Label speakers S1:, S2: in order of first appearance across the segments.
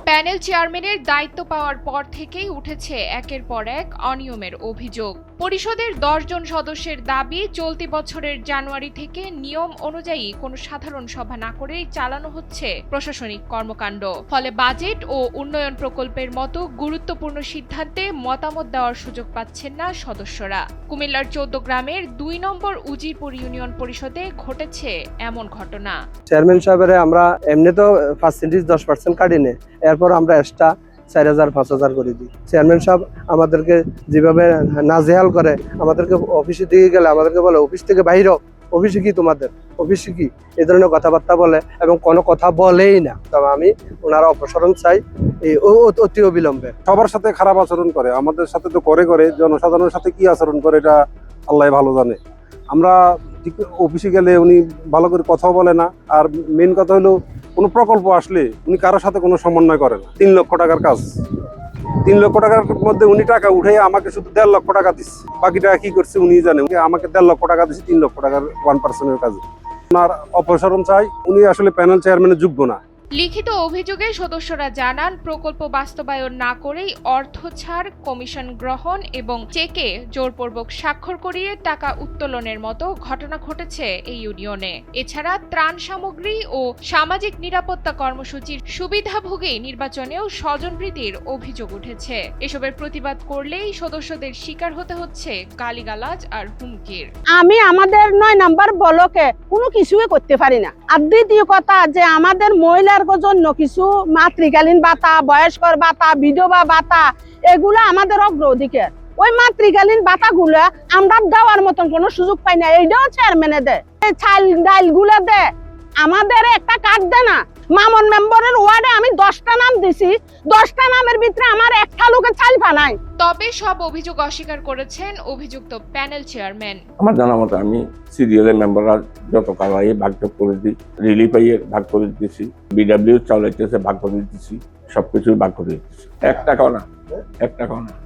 S1: Panel চেয়ারম্যানের দায়িত্ব পাওয়ার পর থেকেই উঠেছে একের পর এক অনিয়মের অভিযোগ। পরিষদের 10 জন সদস্যের দাবি, চলতি বছরের জানুয়ারি থেকে নিয়ম অনুযায়ী কোনো সাধারণ সভা না করেই চালানো হচ্ছে প্রশাসনিক কর্মকাণ্ড। ফলে বাজেট ও উন্নয়ন প্রকল্পের মতো গুরুত্বপূর্ণ সিদ্ধান্তে মতামত দেওয়ার সুযোগ পাচ্ছেন না সদস্যরা। কুমিল্লার 14 গ্রামের 2 নম্বর উজিরপুর ইউনিয়ন পরিষদে ঘটেছে এমন ঘটনা।
S2: চেয়ারম্যান সাহেবের আমরা এমনি তো পার্সেন্টেজ 10% কাটি নে, এরপর আমরা এক্সট্রা 4000-5000 করে দিই। চেয়ারম্যান সাহেব আমাদেরকে যেভাবে নাজেহাল করে, আমাদেরকে অফিসে দিয়ে গেলে আমাদেরকে বলে অফিস থেকে বাইরে, অফিসে কি তোমাদের, অফিসে কি, এই ধরনের কথাবার্তা বলে এবং কোনো কথা বলেই না। তবে আমি ওনারা অপসারণ চাই অতি অবিলম্বে।
S3: সবার সাথে খারাপ আচরণ করে, আমাদের সাথে তো করে, জনসাধারণের সাথে কি আচরণ করে এটা আল্লাহ ভালো জানে। আমরা অফিসে গেলে উনি ভালো করে কথাও বলে না, আর মেন কথা হলো কোনো প্রকল্প আসলে উনি কারোর সাথে কোনো সমন্বয় করে না। 3 লক্ষ টাকার কাজ, 3 লক্ষ টাকার মধ্যে উনি টাকা উঠে আমাকে শুধু 1.5 লক্ষ টাকা দিচ্ছে। বাকি টাকা কি করছে উনি জানে। আমাকে 1.5 লক্ষ টাকা দিচ্ছে 3 লক্ষ টাকার 1% কাজে। ওনার অপসারণ চাই, উনি আসলে প্যানেল চেয়ারম্যানের যোগ্য না।
S1: লিখিত অভিযোগে সদস্যরা জানান, প্রকল্প বাস্তবায়ন না করেই অর্থ ছাড়, কমিশন গ্রহণ এবং চেকে জোরপূর্বক স্বাক্ষর করিয়ে টাকা উত্তোলনের মতো ঘটনা ঘটেছে এই ইউনিয়নে। এছাড়া ত্রাণ সামগ্রী ও সামাজিক নিরাপত্তা কর্মসূচির সুবিধাভোগী নির্বাচনেও স্বজনপ্রীতির অভিযোগ উঠেছে। এসবের প্রতিবাদ করলেই সদস্যদের শিকার হতে হচ্ছে গালিগালাজ আর হুমকির।
S4: আমি আমাদের 9 নম্বর ব্লকে কোনো কিছুই করতে পারি না। আর দ্বিতীয় কথা যে আমাদের মহিলার জন্য কিছু মাতৃকালীন ভাতা, বয়স্কর ভাতা, বিধবা ভাতা, এগুলো আমাদের অগ্রাধিকার। ওই মাতৃকালীন ভাতাগুলো আমরা দেওয়ার মতন কোনো সুযোগ পাই না। এইটাও চেয়ারম্যানে দেয়, চাল ডাল গুলো দেয়, আমাদের একটা কার্ড দেয় না। মামুন মেম্বারের ওয়ার্ডে আমি 10টা নাম দিছি, 10টা নামের ভিতরে আমার একটা লোকের চাল পানাই।
S1: তবে সব অভিযোগ অস্বীকার করেছেন অভিযুক্ত প্যানেল চেয়ারম্যান।
S5: আমার জানা মতো আমি সিরিয়ালের মেম্বাররা যত কালাই ভাগ করে দিই, রিলিফ পাইয়ে ভাগ করে দিতেছি, বিডাব্লিউ চালাইতেছে ভাগ করে দিতেছি, সবকিছুই ভাগ করে দিতেছি। 1 টাকাও না।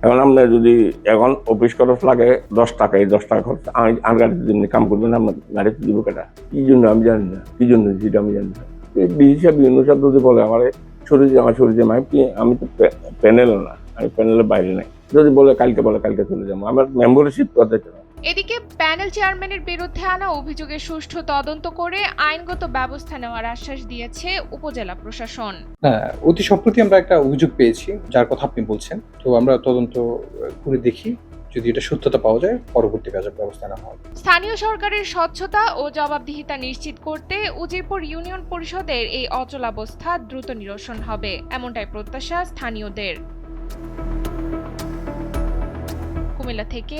S5: এখন আমরা যদি এখন অফিস খরচ লাগে 10 টাকা, 10 টাকা খরচ আমি গাড়িতে জন্য কাম করবেন, আমরা গাড়িতে দিব কেটা, কি জন্য আমি জানি না, কি জন্য সেটা আমি জানি না। হিসাব যদি বলে আমার শরীরে আমি তো প্যানেল না, আমি প্যানেলের বাইরে নাই। যদি বলে কালকে চলে যাবো, আমার মেম্বারশিপ কথা।
S1: এদিকে প্যানেল চেয়ারম্যানের বিরুদ্ধে আনা অভিযোগের সুষ্ঠু তদন্ত করে আইনগত ব্যবস্থা নেওয়ার আশ্বাস দিয়েছে উপজেলা প্রশাসন।
S6: অতি সম্প্রতি আমরা একটা অভিযোগ পেয়েছি, যার কথা আপনি বলছেন। তো আমরা তদন্ত করে দেখি, যদি এটা সত্যতা পাওয়া যায় পরবর্তী ব্যবস্থা নেওয়া হবে।
S1: স্থানীয় সরকারের স্বচ্ছতা ও জবাবদিহিতা নিশ্চিত করতে উজিরপুর ইউনিয়ন পরিষদের এই অচলাবস্থা দ্রুত নিরসন হবে, এমনটাই প্রত্যাশা স্থানীয়দের। কুমিল্লা থেকে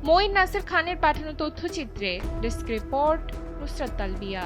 S1: মঈন নাসির খানের পাঠানো তথ্যচিত্রে ডেস্ক রিপোর্ট, নুসরাত তালবিয়া।